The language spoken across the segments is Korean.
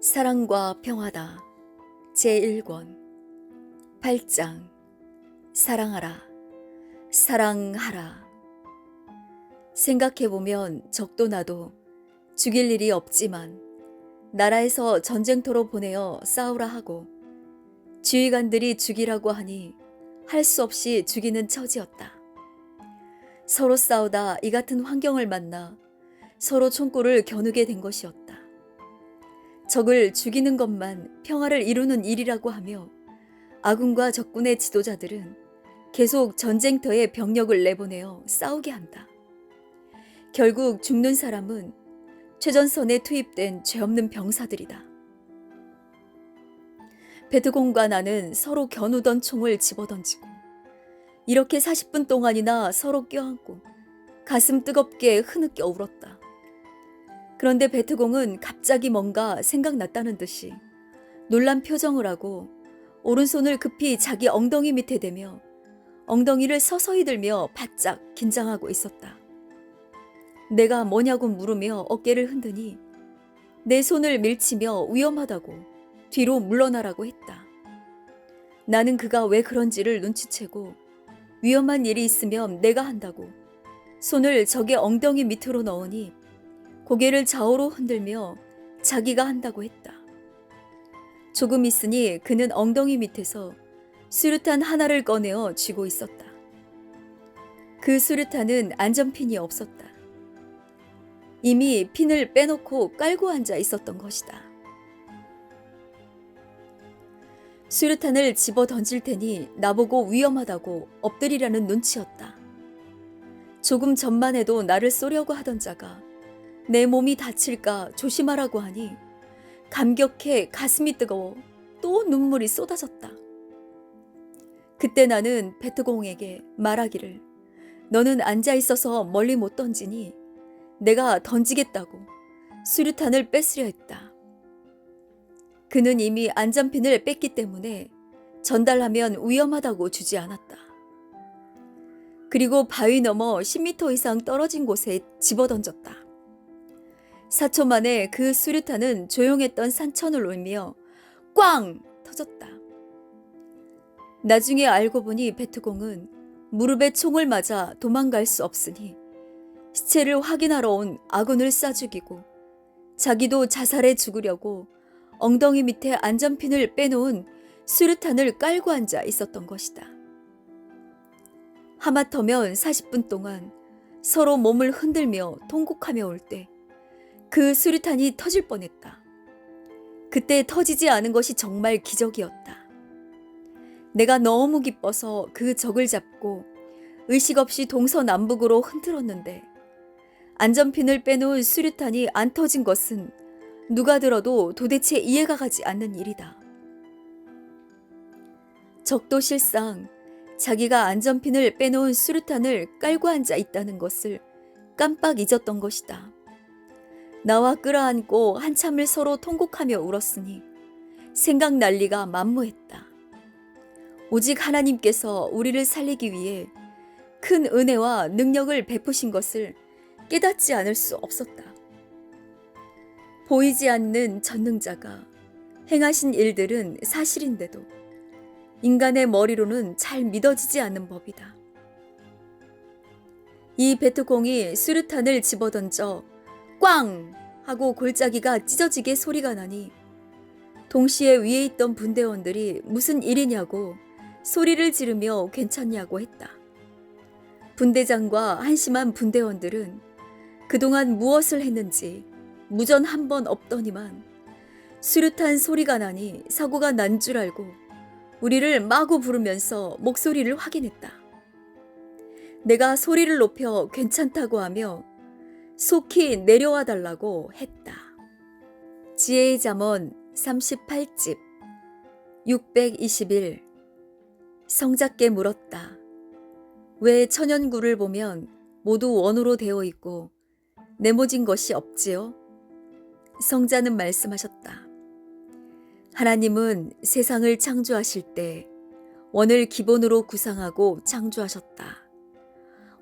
사랑과 평화다. 제1권 8장 사랑하라, 사랑하라. 생각해보면 적도 나도 죽일 일이 없지만 나라에서 전쟁터로 보내어 싸우라 하고 지휘관들이 죽이라고 하니 할 수 없이 죽이는 처지였다. 서로 싸우다 이 같은 환경을 만나 서로 총구를 겨누게 된 것이었다. 적을 죽이는 것만 평화를 이루는 일이라고 하며 아군과 적군의 지도자들은 계속 전쟁터에 병력을 내보내어 싸우게 한다. 결국 죽는 사람은 최전선에 투입된 죄 없는 병사들이다. 베트공과 나는 서로 겨누던 총을 집어던지고 이렇게 40분 동안이나 서로 껴안고 가슴 뜨겁게 흐느껴 울었다. 그런데 베트공은 갑자기 뭔가 생각났다는 듯이 놀란 표정을 하고 오른손을 급히 자기 엉덩이 밑에 대며 엉덩이를 서서히 들며 바짝 긴장하고 있었다. 내가 뭐냐고 물으며 어깨를 흔드니 내 손을 밀치며 위험하다고 뒤로 물러나라고 했다. 나는 그가 왜 그런지를 눈치채고 위험한 일이 있으면 내가 한다고 손을 적의 엉덩이 밑으로 넣으니 고개를 좌우로 흔들며 자기가 한다고 했다. 조금 있으니 그는 엉덩이 밑에서 수류탄 하나를 꺼내어 쥐고 있었다. 그 수류탄은 안전핀이 없었다. 이미 핀을 빼놓고 깔고 앉아 있었던 것이다. 수류탄을 집어 던질 테니 나보고 위험하다고 엎드리라는 눈치였다. 조금 전만 해도 나를 쏘려고 하던 자가 내 몸이 다칠까 조심하라고 하니 감격해 가슴이 뜨거워 또 눈물이 쏟아졌다. 그때 나는 베트공에게 말하기를 너는 앉아있어서 멀리 못 던지니 내가 던지겠다고 수류탄을 뺏으려 했다. 그는 이미 안전핀을 뺐기 때문에 전달하면 위험하다고 주지 않았다. 그리고 바위 너머 10m 이상 떨어진 곳에 집어던졌다. 4초 만에 그 수류탄은 조용했던 산천을 울며 꽝! 터졌다. 나중에 알고 보니 베트공은 무릎에 총을 맞아 도망갈 수 없으니 시체를 확인하러 온 아군을 쏴 죽이고 자기도 자살해 죽으려고 엉덩이 밑에 안전핀을 빼놓은 수류탄을 깔고 앉아 있었던 것이다. 하마터면 40분 동안 서로 몸을 흔들며 통곡하며 올 때 그 수류탄이 터질 뻔했다. 그때 터지지 않은 것이 정말 기적이었다. 내가 너무 기뻐서 그 적을 잡고 의식 없이 동서남북으로 흔들었는데 안전핀을 빼놓은 수류탄이 안 터진 것은 누가 들어도 도대체 이해가 가지 않는 일이다. 적도 실상 자기가 안전핀을 빼놓은 수류탄을 깔고 앉아 있다는 것을 깜빡 잊었던 것이다. 나와 끌어안고 한참을 서로 통곡하며 울었으니 생각날 리가 만무했다. 오직 하나님께서 우리를 살리기 위해 큰 은혜와 능력을 베푸신 것을 깨닫지 않을 수 없었다. 보이지 않는 전능자가 행하신 일들은 사실인데도 인간의 머리로는 잘 믿어지지 않는 법이다. 이 베트공이 수류탄을 집어던져 꽝! 하고 골짜기가 찢어지게 소리가 나니 동시에 위에 있던 분대원들이 무슨 일이냐고 소리를 지르며 괜찮냐고 했다. 분대장과 한심한 분대원들은 그동안 무엇을 했는지 무전 한 번 없더니만 수류탄 소리가 나니 사고가 난 줄 알고 우리를 마구 부르면서 목소리를 확인했다. 내가 소리를 높여 괜찮다고 하며 속히 내려와 달라고 했다. 지혜의 잠언 38집 621 성자께 물었다. 왜 천연구를 보면 모두 원으로 되어 있고 네모진 것이 없지요? 성자는 말씀하셨다. 하나님은 세상을 창조하실 때 원을 기본으로 구상하고 창조하셨다.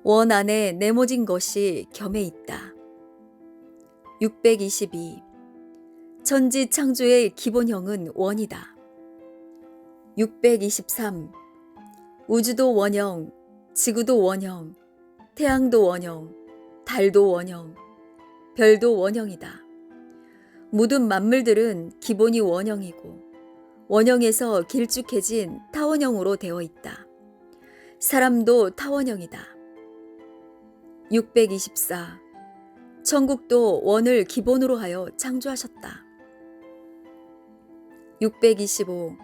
원 안에 네모진 것이 겸해 있다. 622 천지 창조의 기본형은 원이다. 623. 우주도 원형, 지구도 원형, 태양도 원형, 달도 원형, 별도 원형이다. 모든 만물들은 기본이 원형이고 원형에서 길쭉해진 타원형으로 되어 있다. 사람도 타원형이다. 624. 천국도 원을 기본으로 하여 창조하셨다. 625.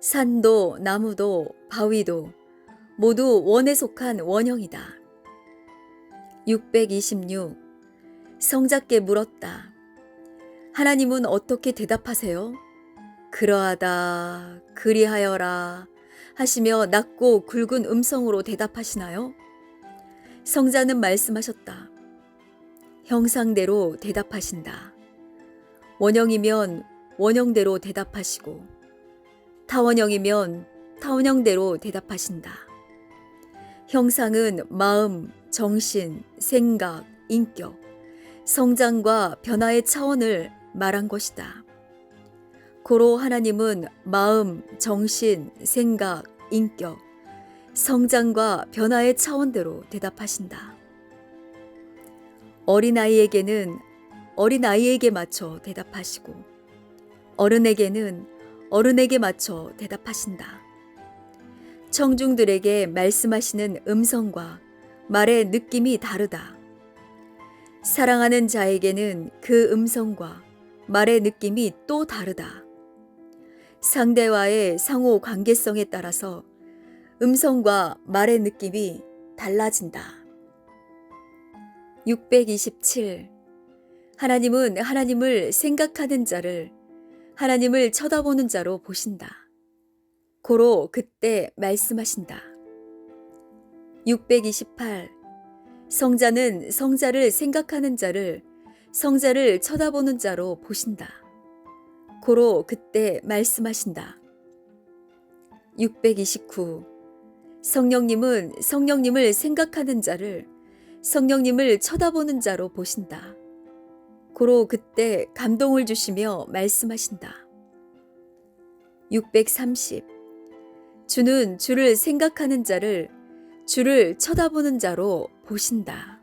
산도 나무도 바위도 모두 원에 속한 원형이다. 626. 성자께 물었다. 하나님은 어떻게 대답하세요? 그러하다, 그리하여라 하시며 낮고 굵은 음성으로 대답하시나요? 성자는 말씀하셨다. 형상대로 대답하신다. 원형이면 원형대로 대답하시고 타원형이면 타원형대로 대답하신다. 형상은 마음, 정신, 생각, 인격, 성장과 변화의 차원을 말한 것이다. 고로 하나님은 마음, 정신, 생각, 인격, 성장과 변화의 차원대로 대답하신다. 어린아이에게는 어린아이에게 맞춰 대답하시고 어른에게는 어른에게 맞춰 대답하신다. 청중들에게 말씀하시는 음성과 말의 느낌이 다르다. 사랑하는 자에게는 그 음성과 말의 느낌이 또 다르다. 상대와의 상호 관계성에 따라서 음성과 말의 느낌이 달라진다. 627. 하나님은 하나님을 생각하는 자를 하나님을 쳐다보는 자로 보신다. 고로 그때 말씀하신다. 628. 성자는 성자를 생각하는 자를 성자를 쳐다보는 자로 보신다. 고로 그때 말씀하신다. 629. 성령님은 성령님을 생각하는 자를 성령님을 쳐다보는 자로 보신다. 고로 그때 감동을 주시며 말씀하신다. 630. 주는 주를 생각하는 자를 주를 쳐다보는 자로 보신다.